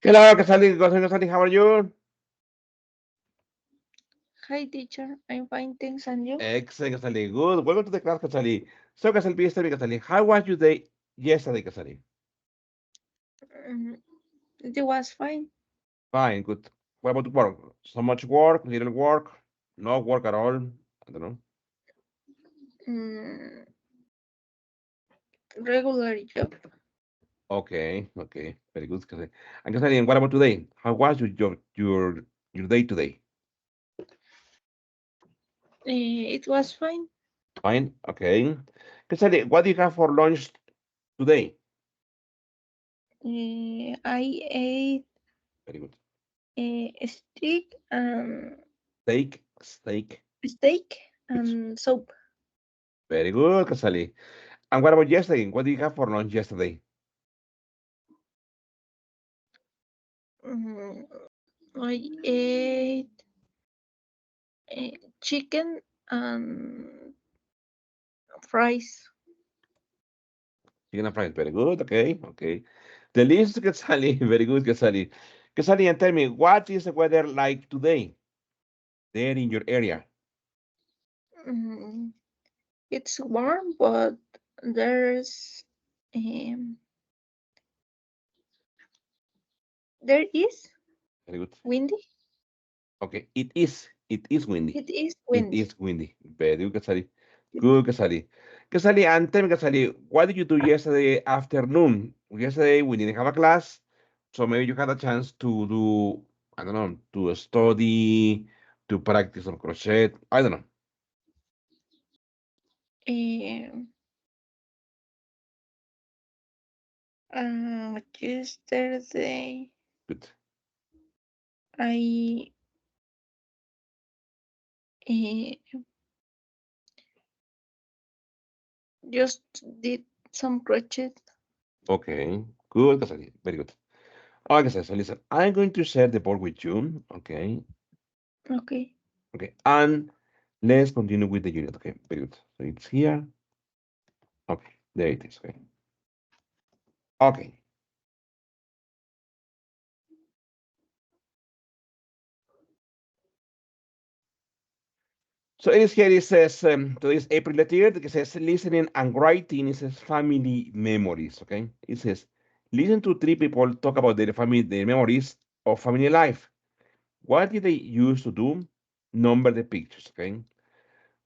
Hello, Casali. Casali, how are you? Hi, teacher. I'm fine, thanks, and you? Excellent, Casali. Good. Welcome to the class, Casali. So, Casali, please tell me, Casali, how was your day yesterday, Casali? Mm, it was fine. Fine, good. What about work? So much work, little work, no work at all. I don't know. Mm, Regular job. Okay, okay. Very good, Casali. And Casali, and what about today? How was your day today? It was fine. Fine, okay. Casali, what do you have for lunch today? I ate Very good. a Steak. steak Good. and soup. Very good, Casali. And what about yesterday? What did you have for lunch yesterday? Mm, I ate chicken and fries. Chicken and fries. Very good. Okay. Okay. Delicious, Casali. Very good, Casali. Casali, and tell me, what is the weather like today there in your area? Mm, it's warm, but there's um, there is Very good. windy. Okay. It is. It is windy. It is It windy. is windy. Very good, Casali. Good, Casali. Casali, and tell me, Casali, what did you do yesterday afternoon? Yesterday we didn't have a class, so maybe you had a chance to do, I don't know, to study, to practice on crochet. I don't know. Um, Yesterday Good. I uh, just did some crochet. Okay. Good, Casali. Very good. Okay, so listen, I'm going to share the board with you. Okay. Okay. Okay. And let's continue with the unit. Okay. Very good. So it's here. Okay. There it is. Okay. Okay. So it is here, it says, today is April the 3rd, it says listening and writing, it says family memories, okay? It says, listen to three people talk about their memories of family life. What did they used to do? Number the pictures, okay?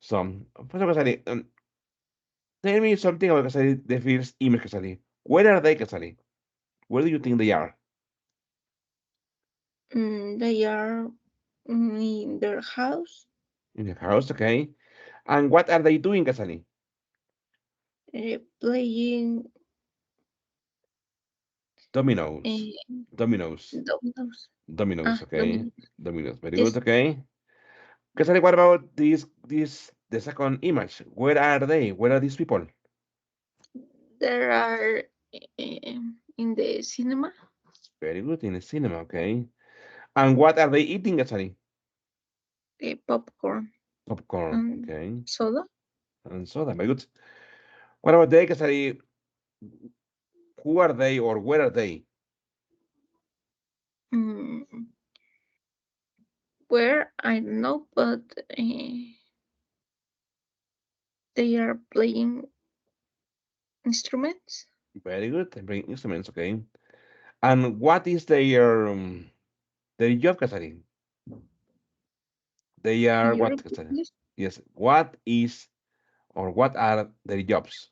So, first of all, Casali, tell me something about Casali, the first image, Casali. Where are they, Casali? Where do you think they are? They are in their house In the house, okay? And what are they doing, Casali? playing Dominoes. uh, Dominoes. dominoes. Dominoes, okay? Dominoes. Dominoes, very good, Yes, okay? Casari, what about the second image? Where are they? Where are these people? there are in the cinema Very good, in the cinema, okay? And what are they eating, Casari? popcorn Popcorn, and okay? soda. And soda, very good. What about they, Casari? Who are they or where are they? Mm, where I don't know, but they are playing instruments. Very good, they bring instruments, okay? And what is their job, Casari? They Can are you what, repeat, Casari? please? Yes, what is or what are their jobs?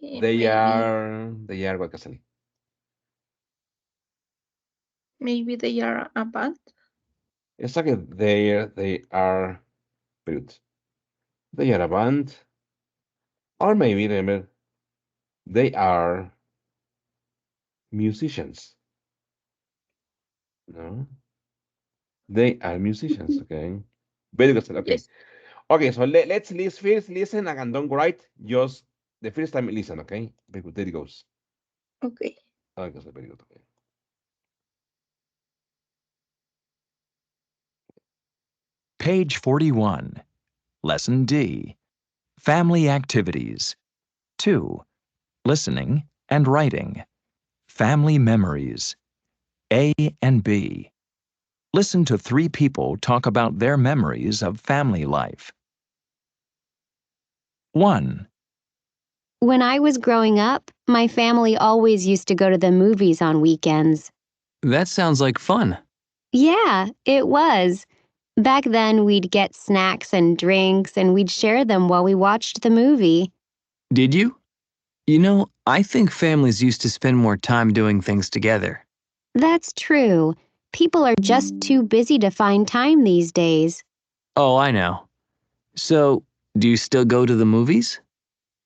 Maybe They are what, Casari? they are a band. It's like they are brute. They are a band, or maybe remember they are musicians. No, they are musicians. Okay, very good. Okay, Yes. okay. So let's first listen and don't write. Just the first time listen. Okay, very good. There it goes. Okay. Okay, so very good. Okay. Page 41, Lesson D, Family Activities. 2. Listening and Writing. Family memories. A and B. Listen to three people talk about their memories of family life. 1. When I was growing up, my family always used to go to the movies on weekends. That sounds like fun. Yeah, it was. Back then, we'd get snacks and drinks and we'd share them while we watched the movie. Did you? I think families used to spend more time doing things together. That's true. People are just too busy to find time these days. Oh, I know. So, do you still go to the movies?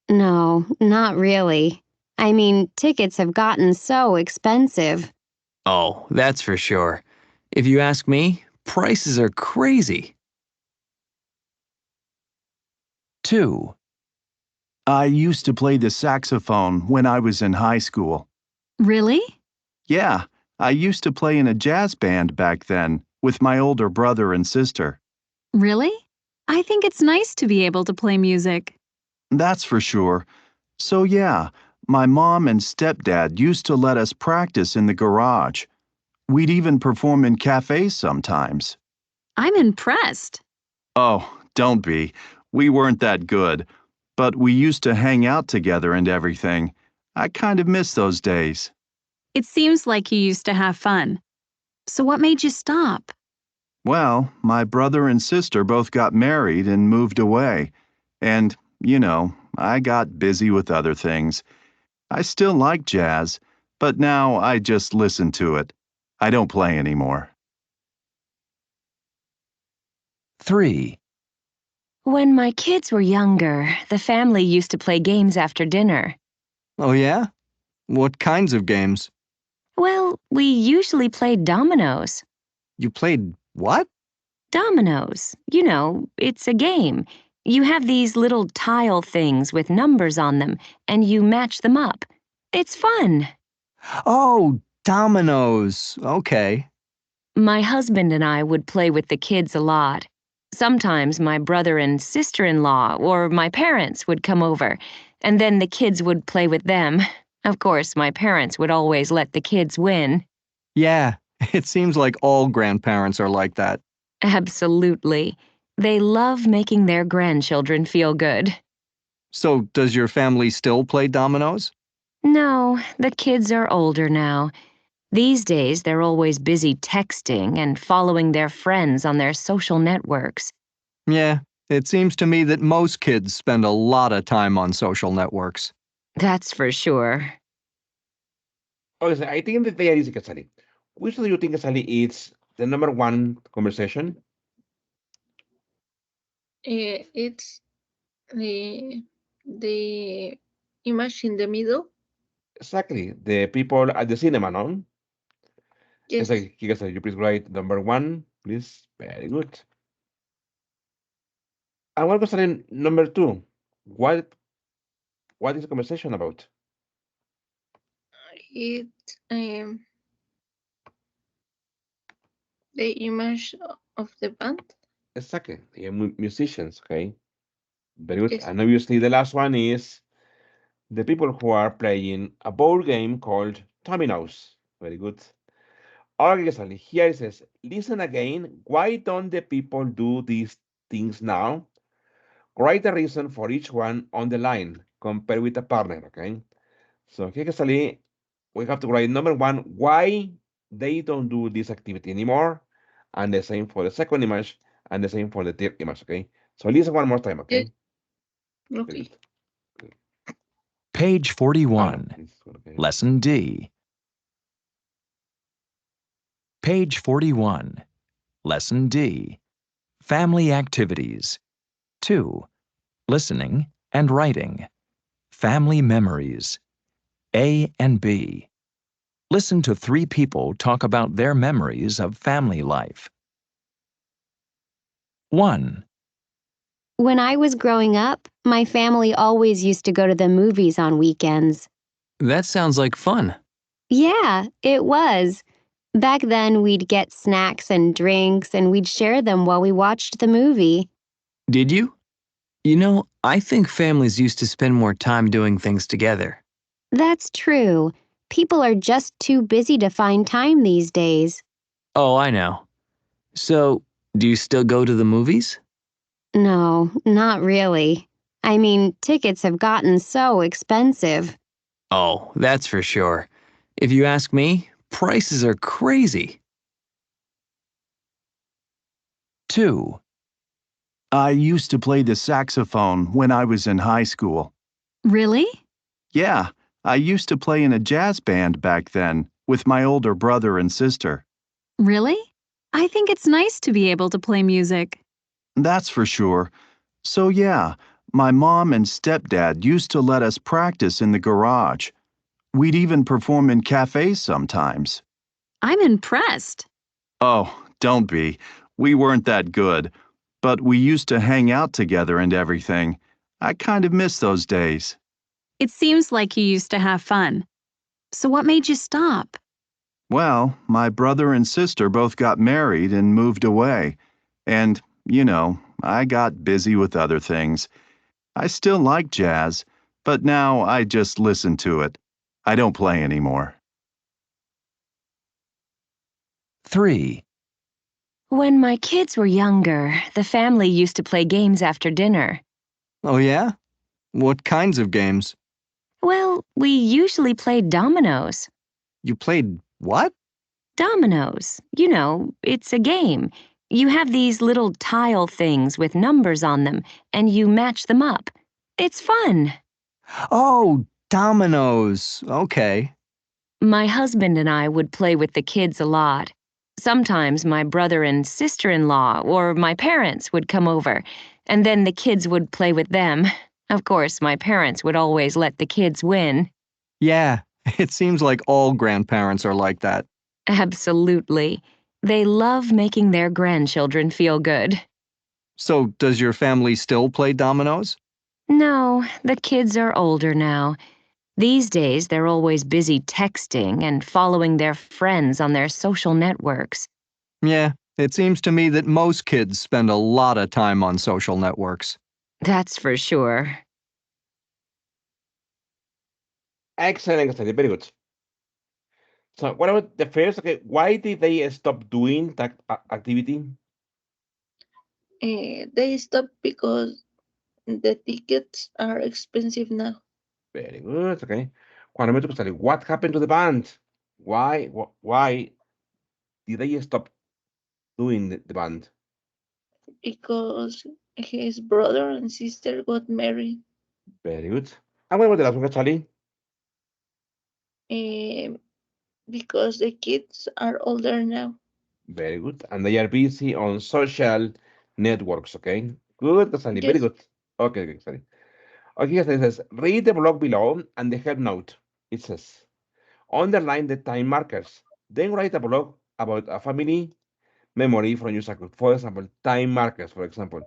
No, not really. I mean, tickets have gotten so expensive. Oh, that's for sure. If you ask me, prices are crazy. 2. I used to play the saxophone when I was in high school. Really? Yeah, I used to play in a jazz band back then with my older brother and sister. Really? I think it's nice to be able to play music. That's for sure. So yeah, my mom and stepdad used to let us practice in the garage. We'd even perform in cafes sometimes. I'm impressed. Oh, don't be. We weren't that good. But we used to hang out together and everything. I kind of miss those days. It seems like you used to have fun. So what made you stop? Well, my brother and sister both got married and moved away. And, I got busy with other things. I still like jazz, but now I just listen to it. I don't play anymore. 3. When my kids were younger, the family used to play games after dinner. Oh, yeah? What kinds of games? Well, we usually played dominoes. You played what? Dominoes. You know, it's a game. You have these little tile things with numbers on them, and you match them up. It's fun. Oh, dominoes. Okay. My husband and I would play with the kids a lot. Sometimes my brother and sister-in-law or my parents would come over, and then the kids would play with them. Of course, my parents would always let the kids win. Yeah, it seems like all grandparents are like that. Absolutely. They love making their grandchildren feel good. So, does your family still play dominoes? No, the kids are older now. These days, they're always busy texting and following their friends on their social networks. Yeah, it seems to me that most kids spend a lot of time on social networks. That's for sure. Okay, so I think that there is Casali. Which do you think, Casali, is the number one conversation? It's the image in the middle. Exactly. The people at the cinema, no? Yes. Casali, you please write number one, please. Very good. And what was number two? What is the conversation about? It the image of the band. Exactly. The musicians, okay? Very good. Yes. And obviously the last one is the people who are playing a board game called Dominoes. Very good. Okay, Sally, here it says, listen again. Why don't the people do these things now? Write a reason for each one on the line. Compare with a partner, okay? So here, Sally, we have to write number one, why they don't do this activity anymore. And the same for the second image, and the same for the third image, okay? So listen one more time, okay? Yes. Very Okay. good. Page 41. Please, okay. Lesson D. Page 41. Lesson D. Family activities. 2. Listening and writing. Family memories. A and B. Listen to three people talk about their memories of family life. 1. When I was growing up, my family always used to go to the movies on weekends. That sounds like fun. Yeah, it was. Back then, we'd get snacks and drinks and we'd share them while we watched the movie. Did you? I think families used to spend more time doing things together. That's true. People are just too busy to find time these days. Oh, I know. So, do you still go to the movies? No, not really. I mean, tickets have gotten so expensive. Oh, that's for sure. If you ask me, prices are crazy. 2, I used to play the saxophone when I was in high school. Really? Yeah, I used to play in a jazz band back then with my older brother and sister. Really? I think it's nice to be able to play music. That's for sure. So, yeah, my mom and stepdad used to let us practice in the garage. We'd even perform in cafes sometimes. I'm impressed. Oh, don't be. We weren't that good. But we used to hang out together and everything. I kind of miss those days. It seems like you used to have fun. So what made you stop? Well, my brother and sister both got married and moved away. And, I got busy with other things. I still like jazz, but now I just listen to it. I don't play anymore. 3, When my kids were younger, the family used to play games after dinner. Oh, yeah? What kinds of games? Well, we usually played dominoes. You played what? Dominoes. You know, it's a game. You have these little tile things with numbers on them, and you match them up. It's fun. Oh, dominoes. Okay. My husband and I would play with the kids a lot. Sometimes my brother and sister-in-law or my parents would come over, and then the kids would play with them. Of course, my parents would always let the kids win. Yeah, it seems like all grandparents are like that. Absolutely. They love making their grandchildren feel good. So, does your family still play dominoes? No, the kids are older now. These days, they're always busy texting and following their friends on their social networks. Yeah, it seems to me that most kids spend a lot of time on social networks. That's for sure. Excellent, excellent. Very good. So what about the first? Okay, why did they stop doing that activity? They stopped because the tickets are expensive now. Very good. Okay. Cuando me toca study, what happened to the band? Why did they stop doing the band? Because his brother and sister got married. Very good. And what about the last one, Charlie? Eh, because the kids are older now. Very good. And they are busy on social networks. Okay. Good, Charlie. Very Yes. good. Okay, okay, sorry. Okay, yes, it says read the blog below and the help note. It says underline the time markers. Then write a blog about a family memory from your cycle. For example, time markers, for example.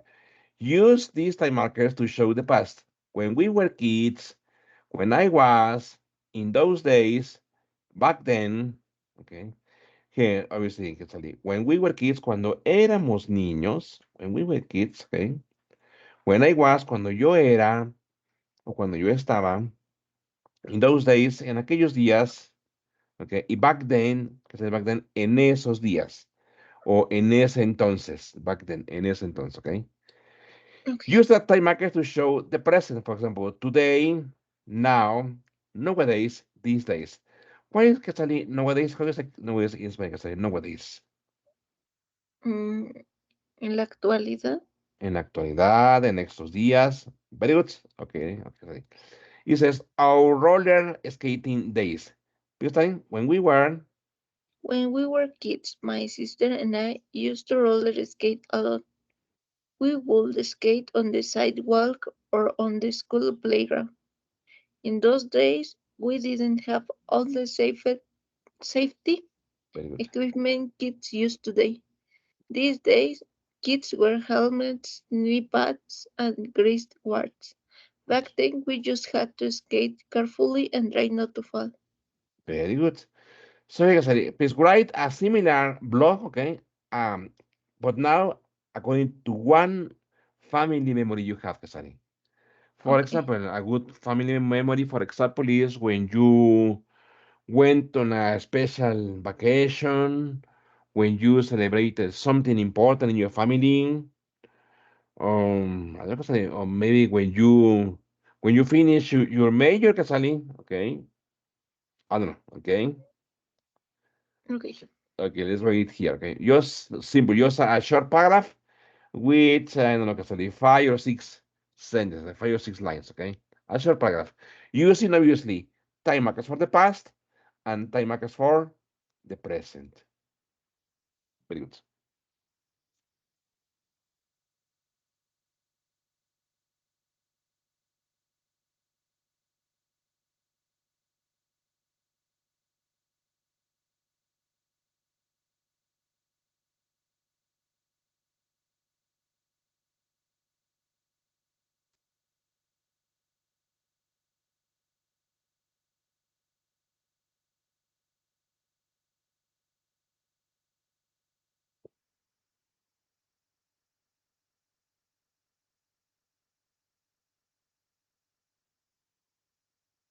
Use these time markers to show the past. When we were kids, when I was, in those days, back then, okay. Here, obviously, que salí. When we were kids, cuando éramos niños, when we were kids, okay. When I was, cuando yo era, o cuando yo estaba, in those days, en aquellos días, okay. Y back then, que es back then, en esos días, o en ese entonces, back then, en ese entonces, okay. Okay. Use that time marker to show the present. For example, today, now, nowadays, these days. Why is que salí nowadays? How is it nowadays in Spanish? Que salí nowadays. Mm, en la actualidad. En la actualidad, en estos días. Very good. Okay, okay. It says our roller skating days. This time when we were When we were kids, my sister and I used to roller skate a lot. We would skate on the sidewalk or on the school playground. In those days, we didn't have all the safety very good. equipment kids use today. These days, kids wear helmets, knee pads, and greased guards. Back then, we just had to skate carefully and try not to fall. Very good. So like I said, please write a similar blog, okay? Um, but now according to one family memory you have, Kasari. For Okay. example, a good family memory, for example, is when you went on a special vacation, when you celebrated something important in your family, other cosa, or maybe when you finish your major, Casali, okay? I don't know, okay? Okay. Okay, let's read it here, okay? Just simple, just a short paragraph with, I don't know, Casali, 5 or 6 sentences, like 5 or 6 lines, okay? A short paragraph. Using, obviously, time markers for the past and time markers for the present. Very good.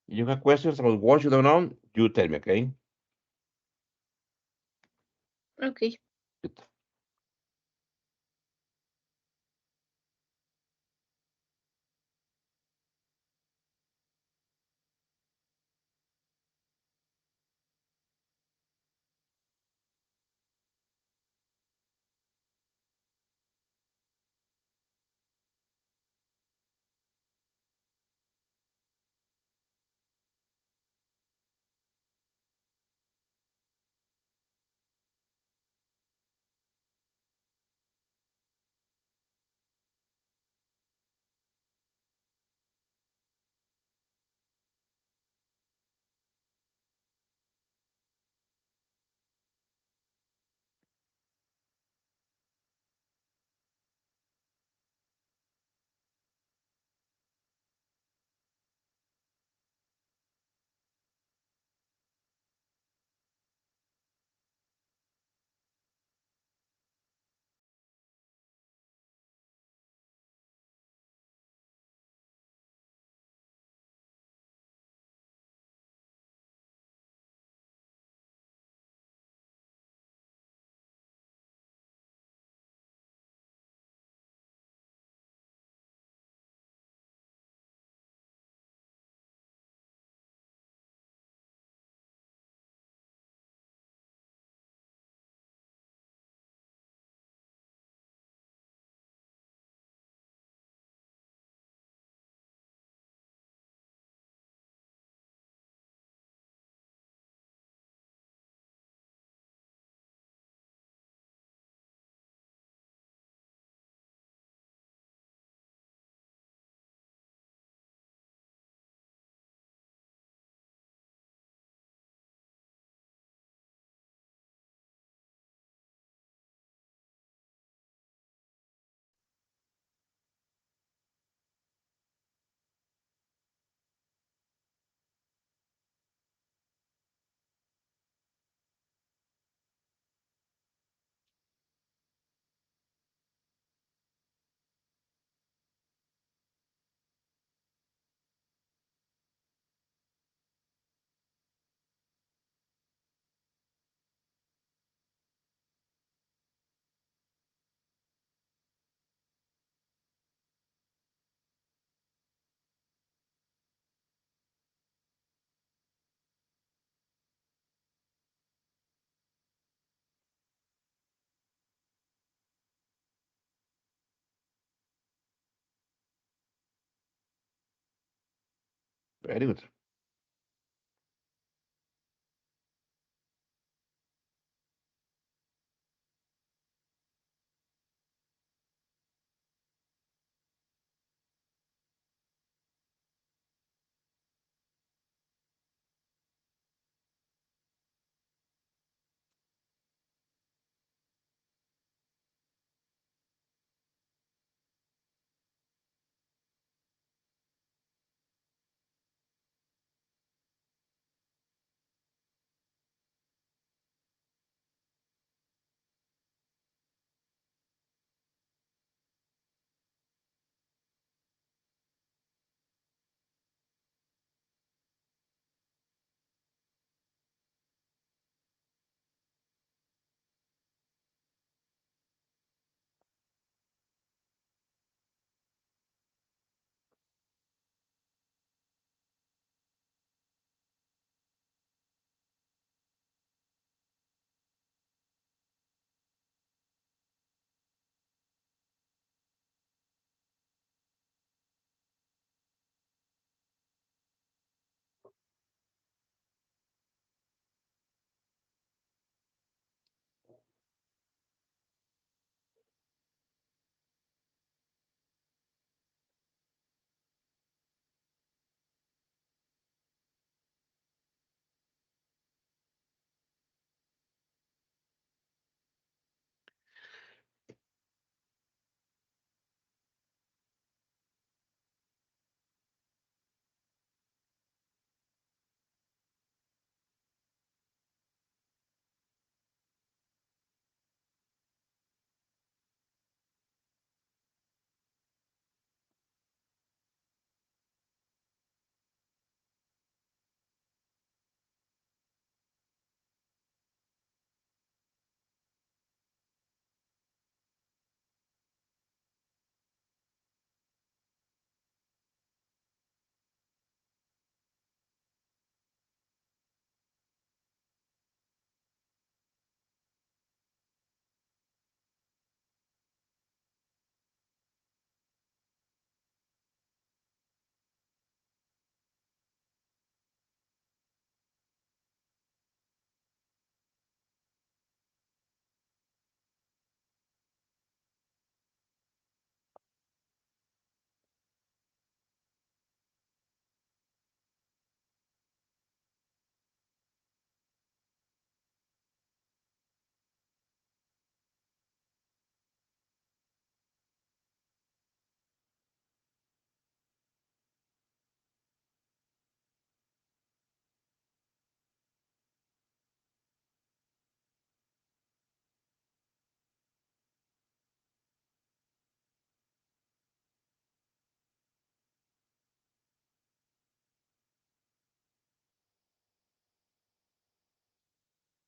You have questions about what you don't know, you tell me, okay? Okay. Good. Very good.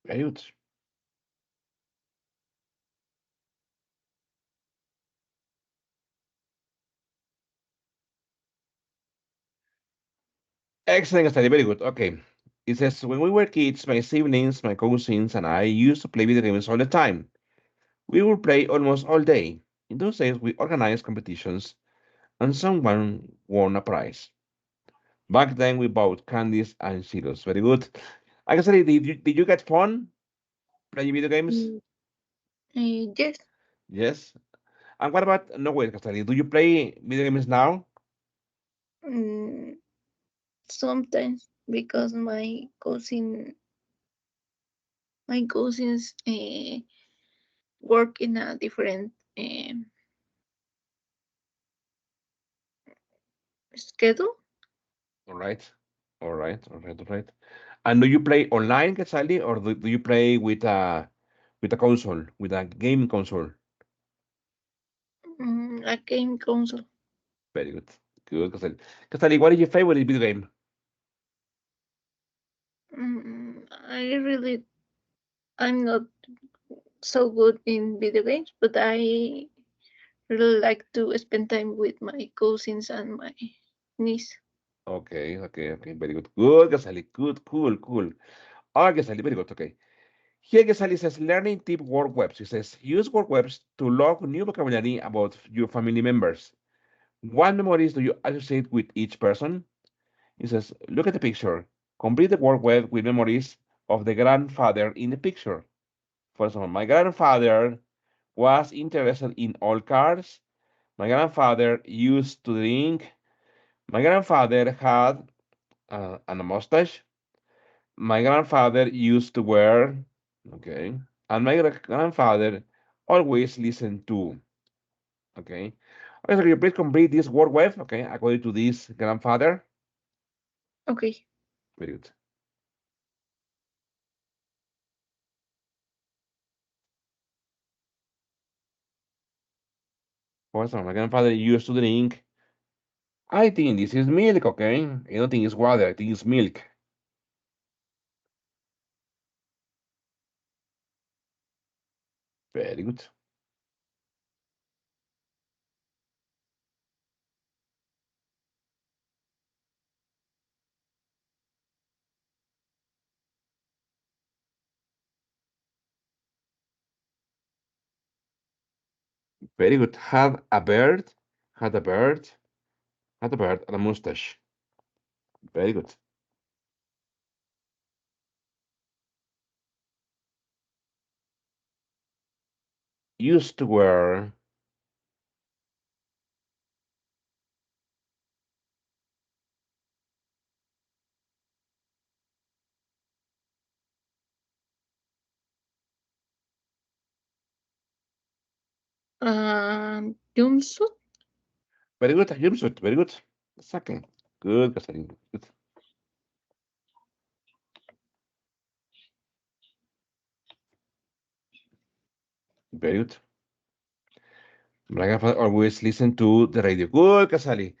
Very good. Excellent study. Very good. Okay. It says, when we were kids, my siblings, my cousins, and I used to play video games all the time. We would play almost all day. In those days, we organized competitions, and someone won a prize. Back then, we bought candies and cereals. Very good. I can say, did you get fun playing video games? Mm, yes, Yes. And what about, no, wait, Castelli, do you play video games now? mm, sometimes because my cousins work in a different schedule. All right. All right. All right. All right. And do you play online, Castelli, or do you play with a console, with a game console? A game console. Very good. Good, Castelli. Castelli, what is your favorite video game? I really, I'm not so good in video games, but I really like to spend time with my cousins and my niece. Okay, okay, okay. Very good. Good, Castelli. Good, cool, cool. Ah, Castelli, very good. Okay. Here, Gesali says, learning tip word webs. He says, use word webs to log new vocabulary about your family members. What memories do you associate with each person? He says, look at the picture. Complete the word web with memories of the grandfather in the picture. For example, my grandfather was interested in all cars. My grandfather used to drink. My grandfather had a mustache. My grandfather used to wear, okay, and my grandfather always listened to, okay. Okay, so you please complete this word web, okay, according to this grandfather. Okay, Very good. For example, my grandfather used to drink. I think this is milk, okay. I don't think it's water. I think it's milk. Very good. Very good. Had a bird, had a bird, had a bird, and a mustache. Very good. Used to wear. jumpsuit. Very good. A jumpsuit. Very good. Exactly. Good, Casarín. Good. Very good. My grandfather always listen to the radio. Good, Casali.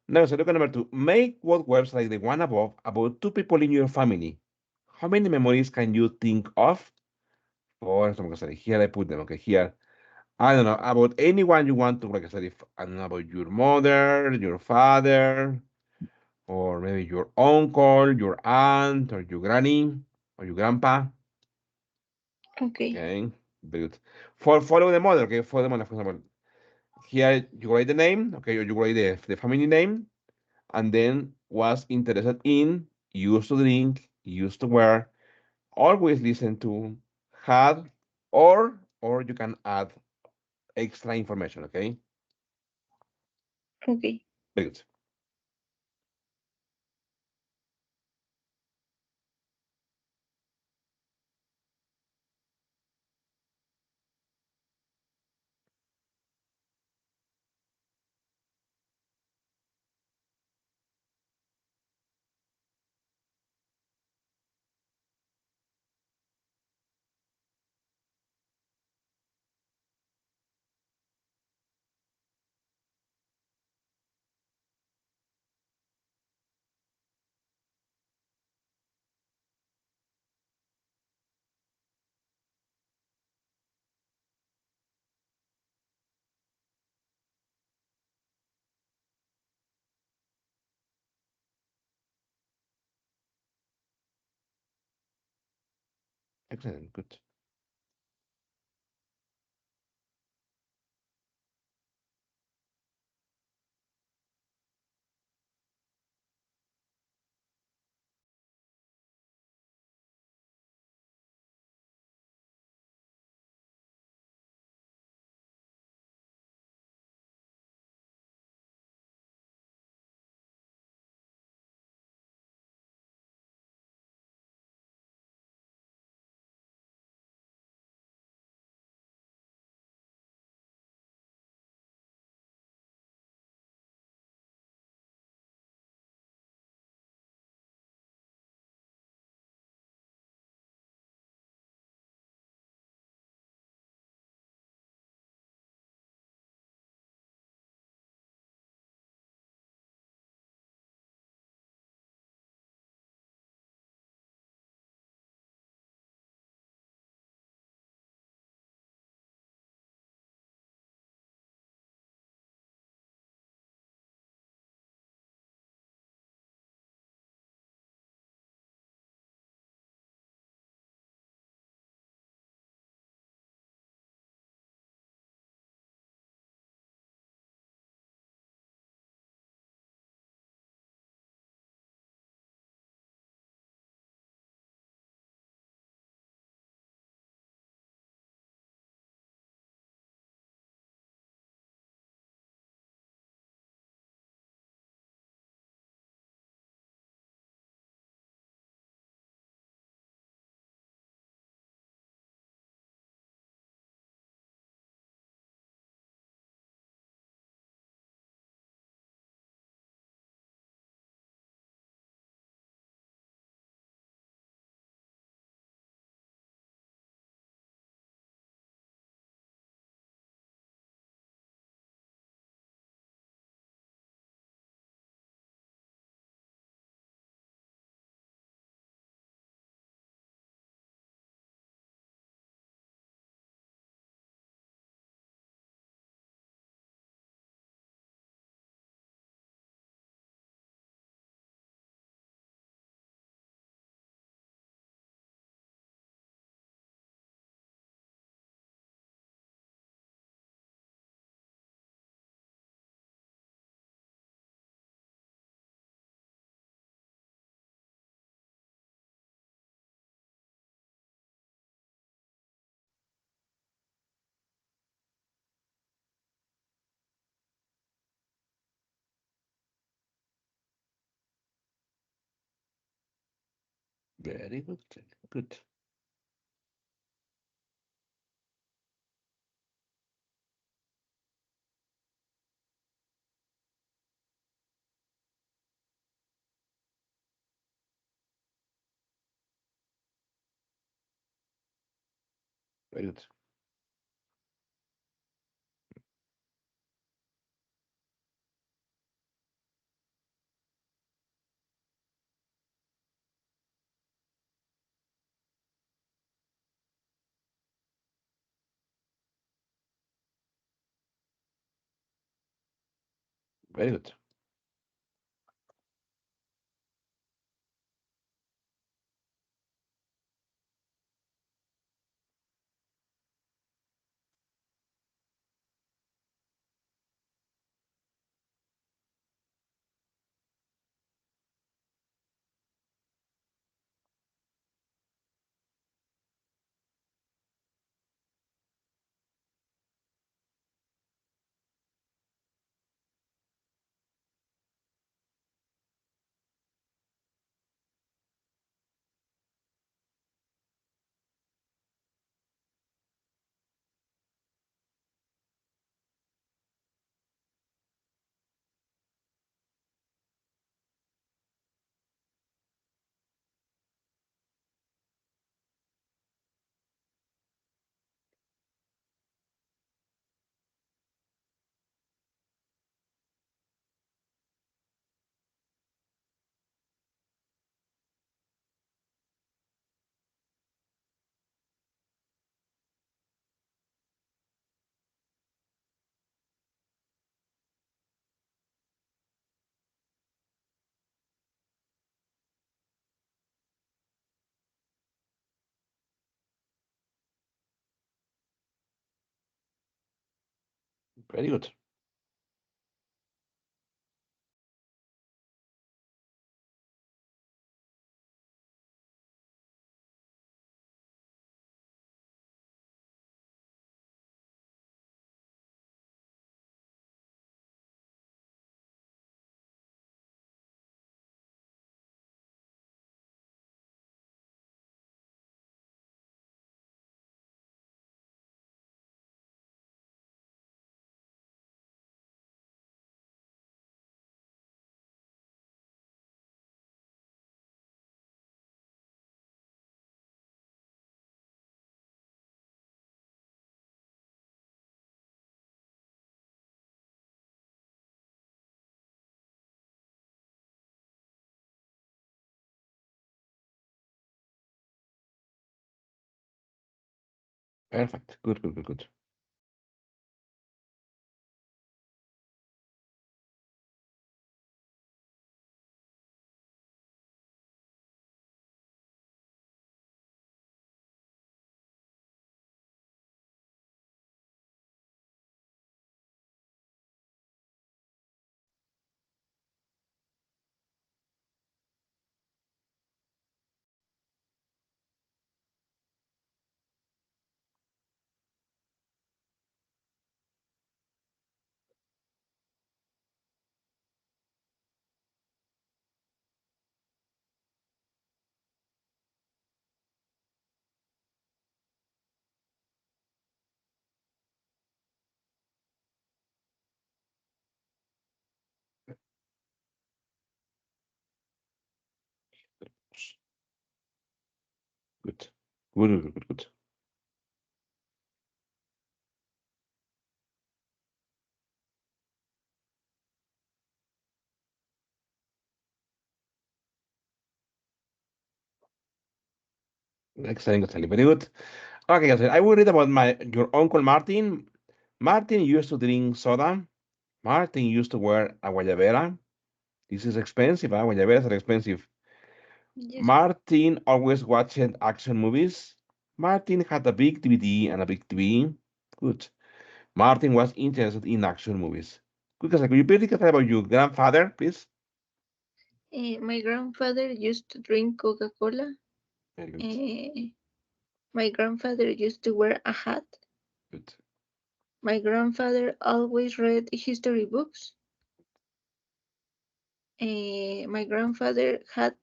Now, so look at number two. Make what words like the one above about two people in your family. How many memories can you think of? For example, Casali, here I put them. Okay, here. I don't know, about anyone you want to, like I said, if I don't know, about your mother, your father, or maybe your uncle, your aunt, or your granny, or your grandpa. Okay, Okay, very good. For follow the mother, okay, follow the mother, for example. Here you write the name, okay, or you write the family name, and then was interested in, used to drink, used to wear, always listen to, had, or you can add extra information, okay? okay. Very good. Excellent. Good. Very good. Good. Very good. Very good. Very good. Perfect. Good, good, good, good. Good. Good, good, good, good. Excellent, excellent. Very good. Okay, so I will read about my your uncle Martin. Martin used to drink soda. Martin used to wear a guayabera. This is expensive, huh? Guayaberas are expensive. Yes. Martin always watched action movies. Martin had a big DVD and a big TV. Good. Martin was interested in action movies. Good, could you please tell about your grandfather, please? My grandfather used to drink Coca-Cola. Very good. Eh, my grandfather used to wear a hat. Good. My grandfather always read history books. My grandfather had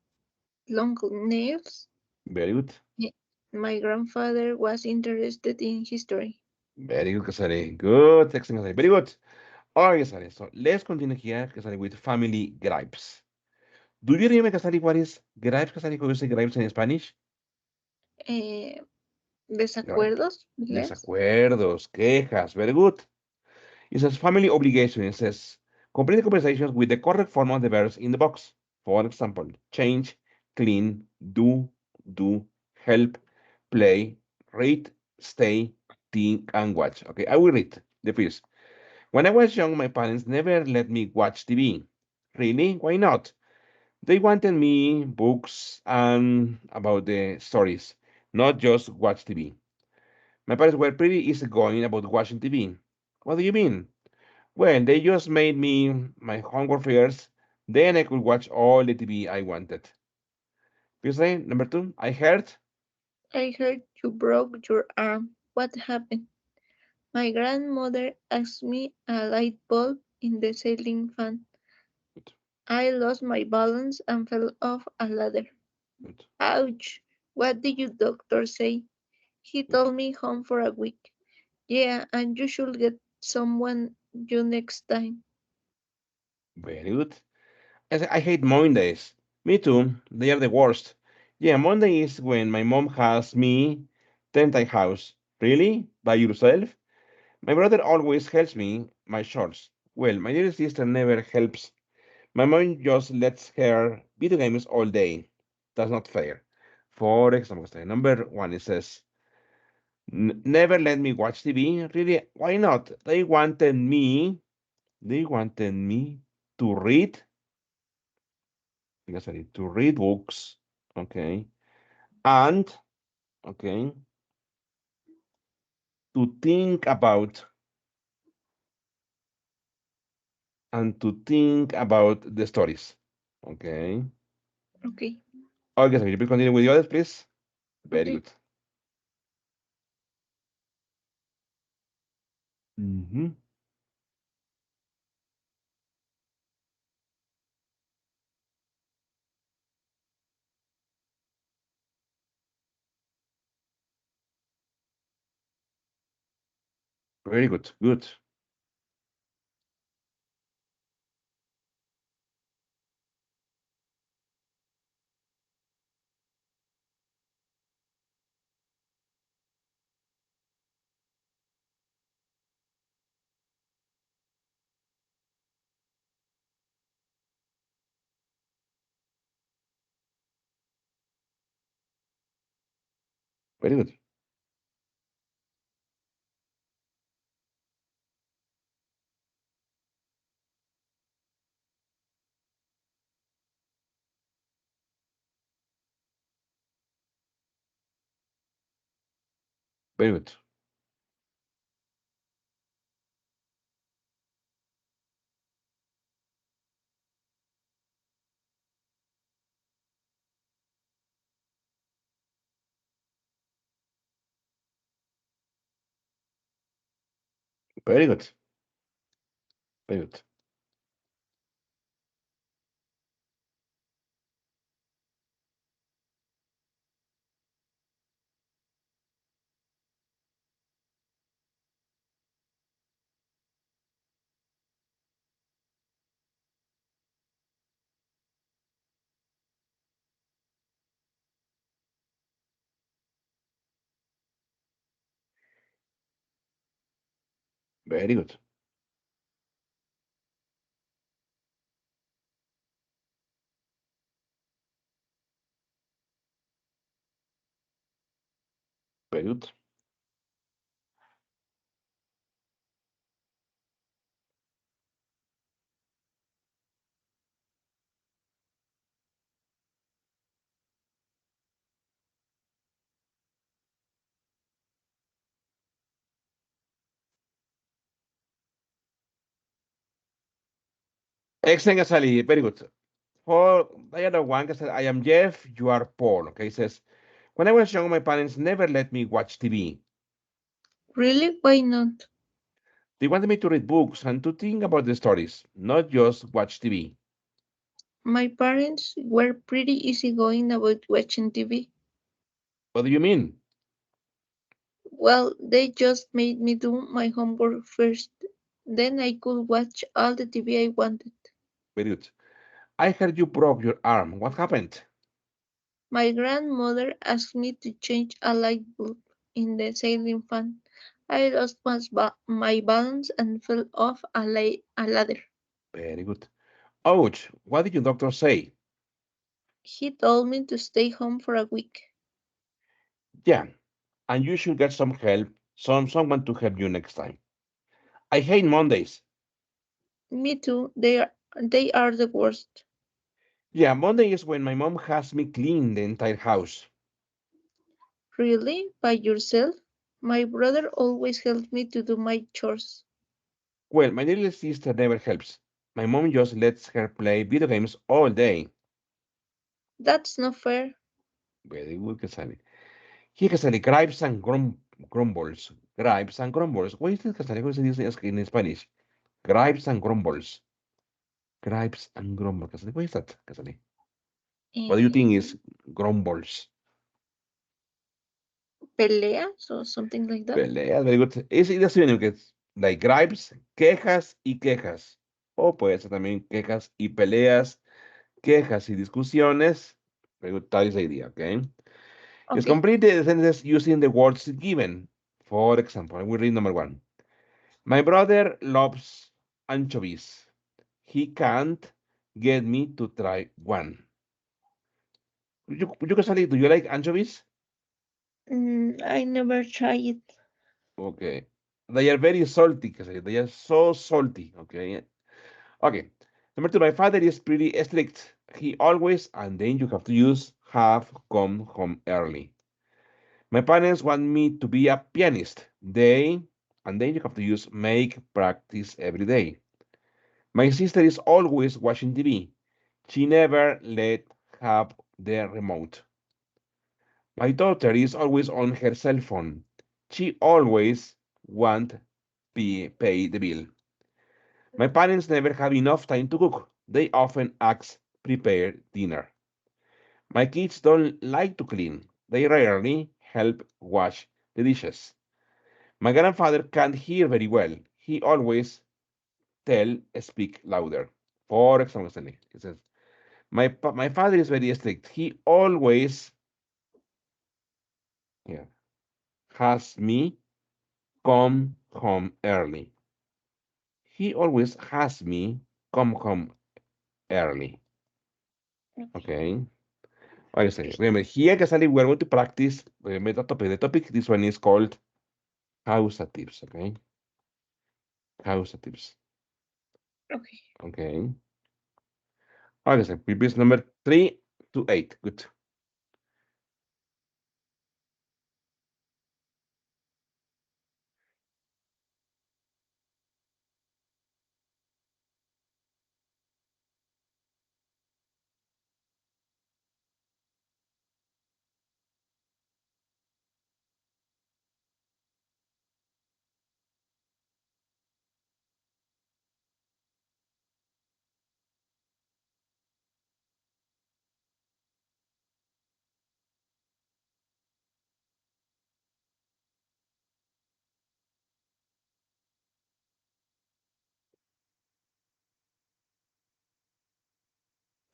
long nails. Very good. Eh, My grandfather was interested in history. Very good, Casari. Good. Excellent, Casari. Very good. All right, Casari. So let's continue here, Casari, with family gripes. Do you remember, Casari, what is gripes, Casari? How you say gripes in Spanish? Eh, Right. Desacuerdos, yes. Desacuerdos, quejas. Very good. It says family obligation. It says complete the conversations with the correct form of the verbs in the box. For example, change, clean, do, help, play, read, stay, think, and watch. Okay, I will read the first. When I was young, my parents never let me watch TV. Really? Why not? They wanted me books and about the stories, not just watch TV. My parents were pretty easygoing about watching TV. What do you mean? Well, they just made me my homework first, then I could watch all the TV I wanted. Tuesday, number two, I heard. I heard you broke your arm. What happened? My grandmother asked me a light bulb in the ceiling fan. Good, I lost my balance and fell off a ladder. good, Ouch! What did your doctor say? He good. told me home for a week. Yeah, and you should get someone you next time. Very good. I hate Mondays. Me too. They are the worst. Yeah, Monday is when my mom has me tent a house. Really? By yourself? My brother always helps me my chores. Well, my little sister never helps. My mom just lets her video games all day. That's not fair. For example, number one, it says, Never let me watch TV. Really? Why not? They wanted me to read, because I need to read books, okay, and, okay, to think about and to think about the stories. Okay. Okay. Okay, so you please continue with the others, please. Very Okay. good. Hmm. Very good. Good. Very good. Very good. Very good. Very good. Very good. Very good. Excellent, Sally. Very good. For the other one, says, I am Jeff, you are Paul. Okay, says, when I was young, my parents never let me watch TV. Really? Why not? They wanted me to read books and to think about the stories, not just watch TV. My parents were pretty easygoing about watching TV. What do you mean? Well, they just made me do my homework first. Then I could watch all the TV I wanted. Very good. I heard you broke your arm. What happened? My grandmother asked me to change a light bulb in the ceiling fan. I lost my balance and fell off a ladder. Very good. Ouch. What did your doctor say? He told me to stay home for a week. Yeah, and you should get some help, someone to help you next time. I hate Mondays. Me too, they are the worst. Yeah, Monday is when my mom has me clean the entire house. Really? By yourself? My brother always helped me to do my chores. Well, my little sister never helps. My mom just lets her play video games all day. That's not fair. Very good, Casali. He Casali gripes and grumbles. Gripes and grumbles. What is it, Casali? How se dice in Spanish? Gripes and grumbles. Gripes and grumbles. Casali, what is that, Casali? What do you think Eh, is grumbles? Peleas or something like that. Peleas, very good. Es sinónimo que es like gripes, quejas y quejas. O puede ser también quejas y peleas, quejas y discusiones. Very good, that is the idea, okay? It's Okay. complete the sentences using the words given. For example, we read number one. My brother loves anchovies. He can't get me to try one. You can do you like anchovies? I never tried it. Okay. They are very salty, Cassandra. They are so salty, okay? Okay. Number two, my father is pretty strict. He always, and then you have to use have come home early. My parents want me to be a pianist. They, and then you have to use make practice every day. My sister is always watching TV. She never let have the remote. My daughter is always on her cell phone. She always want pay the bill. My parents never have enough time to cook. They often ask prepare dinner. My kids don't like to clean. They rarely help wash the dishes. My grandfather can't hear very well. He always speak louder. For example, he says, my father is very strict. He always yeah, has me come home early. He always has me come home early. Okay. Like I say, Okay. remember here, Casali, we're going to practice remember the topic. The topic, this one is called causatives. Okay. Causatives. Okay. Okay. Like I say, previous number 3 to 8. Good.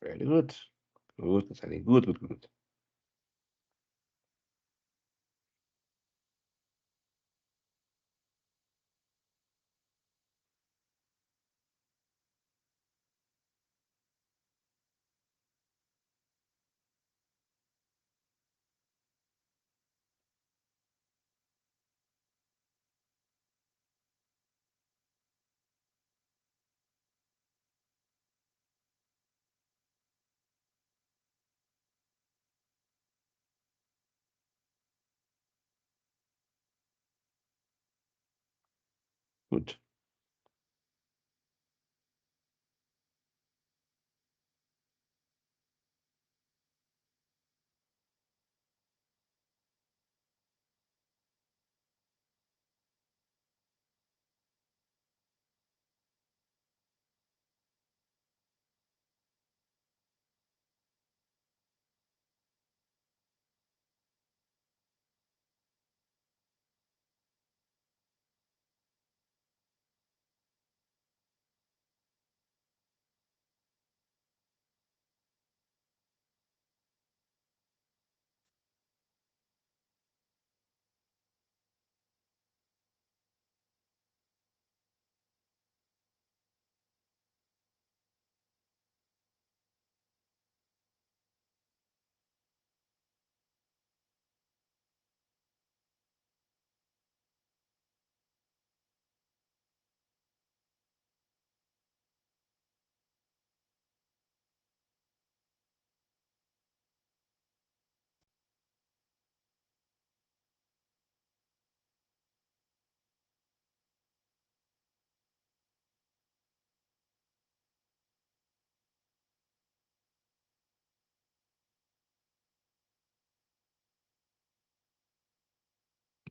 Very good. Good, Casali. Good, good, good. Good.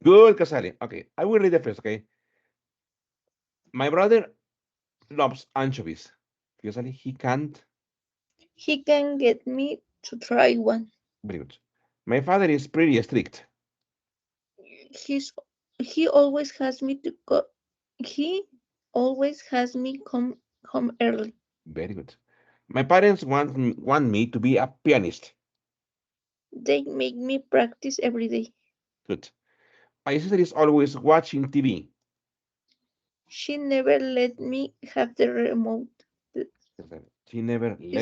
Good, Casali. Okay. I will read the first, okay? My brother loves anchovies. Casali, he can't. He can get me to try one. Very good. My father is pretty strict. He's he always has me to go. He always has me come home early. Very good. My parents want me to be a pianist. They make me practice every day. Good. My sister is always watching TV. She never let me have the remote. She never She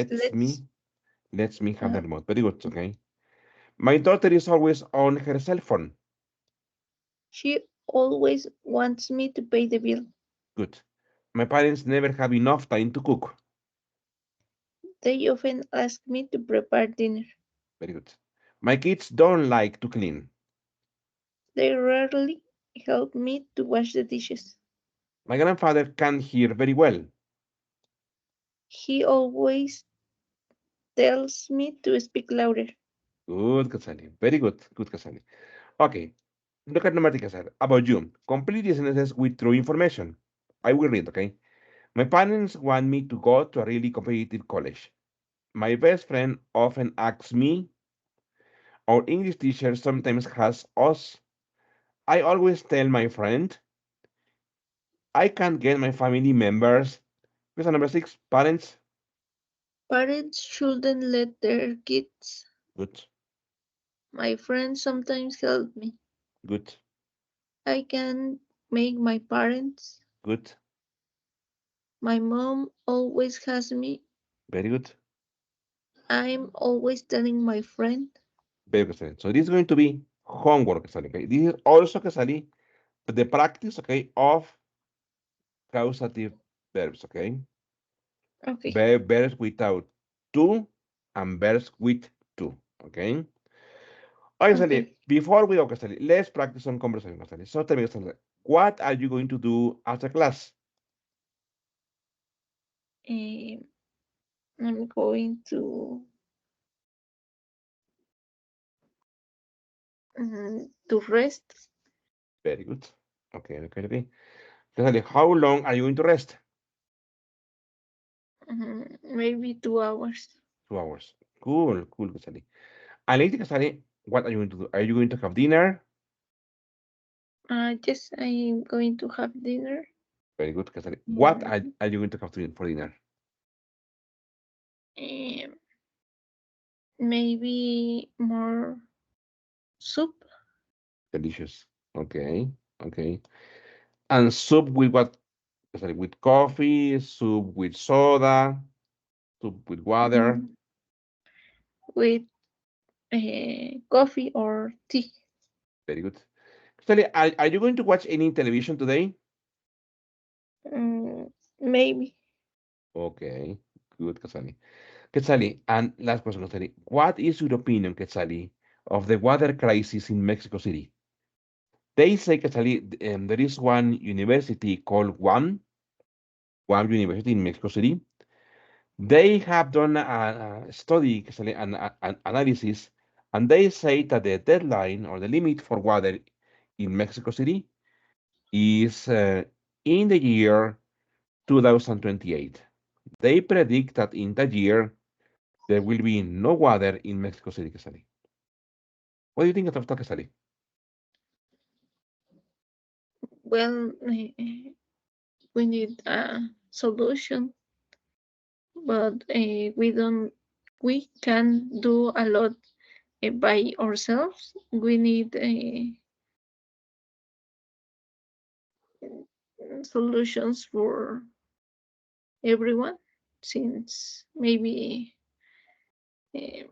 lets me have the uh, remote. Very good. Okay. My daughter is always on her cell phone. she always wants me to pay the bill. Good. My parents never have enough time to cook. They often ask me to prepare dinner. Very good. My kids don't like to clean. They rarely help me to wash the dishes. My grandfather can hear very well. He always tells me to speak louder. Good, Kasali. Very good. Good, Kasali. Okay. Look at number three, Kasali. About you. Complete the sentences with true information. I will read, okay? My parents want me to go to a really competitive college. My best friend often asks me. Our English teacher sometimes has us. I always tell my friend I can't get my family members. Question number six, parents. Parents shouldn't let their kids. Good, My friends sometimes help me. good, I can make my parents. good, My mom always has me. very good, I'm always telling my friend. very good. So this is going to be homework, okay? This is also, the practice, of causative verbs, okay? Okay, Verbs without to and verbs with to, okay? Okay, okay. before we go, let's practice some conversation, So tell me, what are you going to do after class? Um, I'm going to rest. Very good. Okay. How long are you going to rest? Maybe 2 hours. 2 hours. Cool, Casali. And later, Casali, what are you going to do? Are you going to have dinner? Yes, I'm going to have dinner. Very good, Casali. What Mm, are you going to have for dinner? um, Maybe more soup. Delicious. Okay. And soup with what? Casali, with coffee, soup with soda, soup with water. mm, with coffee or tea. Very good. Casali, are you going to watch any television today? Maybe. Okay, good, Casali. Quetzali, and last question, Quetzali. What is your opinion, Quetzali, of the water crisis in Mexico City? They say, Quetzali, there is one university called Guam University in Mexico City. They have done a study, Quetzali, an analysis, and they say that the deadline or the limit for water in Mexico City is in the year 2028. They predict that in that year there will be no water in Mexico City, Quetzali. What do you think of that, Quetzali? Well, we need a solution, but we can do a lot by ourselves. We need solutions for everyone, since maybe uh,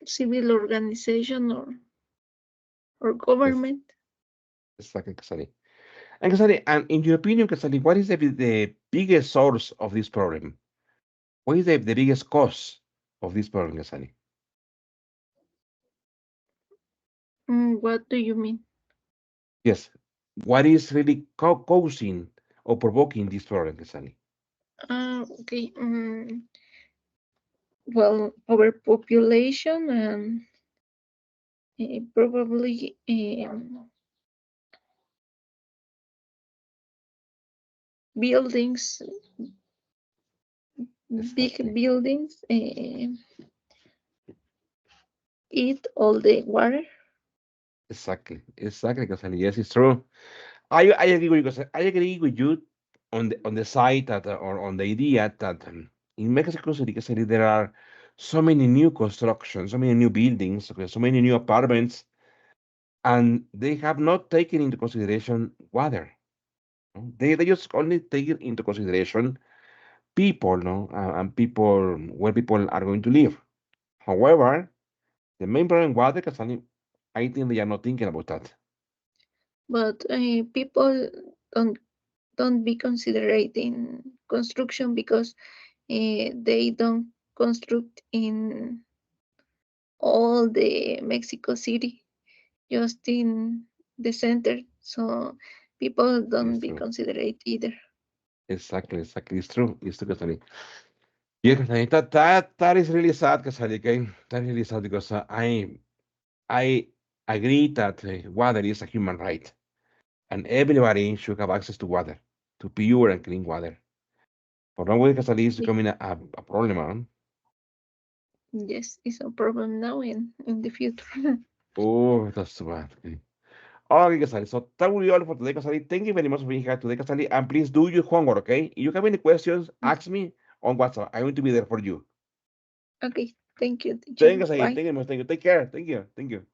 civil organization or Yes, government. exactly, Casali. And Casali, and in your opinion, Casali, what is the biggest source of this problem? What is the biggest cause of this problem, Casali? What do you mean? Yes. What is really causing or provoking this problem, Casali? Okay. Well, overpopulation and probably buildings, big Exactly. buildings, eat all the water. Exactly, Casali. Yes, it's true. I agree with you, Casali. I agree with you on the side that or on the idea that in Mexico City, Casali, there are so many new constructions, so many new buildings, so many new apartments, and they have not taken into consideration water. No? They just only take it into consideration people, no, and people where people are going to live. However, the main problem water, because I think they are not thinking about that. But people don't don't be considerate in construction because they don't construct in all the Mexico City, just in the center. So people It don't is be true. considerate either. Exactly. It's true. It's true, Kasali. Yeah, Kasali. That is really sad, Kasali. Okay, that is really sad because I agree that water is a human right, and everybody should have access to water, to pure and clean water. For now, way, Kasali is Ye- becoming a problem, man. Yes, it's a problem now and in the future. Oh, that's too bad. Okay. Okay, Kasali. So that will be all for today, Kasali. Thank you very much for being here today, Kasali. And please do your homework, okay? If you have any questions, ask me on WhatsApp. I'm going to be there for you. Okay, thank you, teacher. Thank you, Kasali. Bye. Thank you, much. Thank you. Take care. Thank you. Thank you.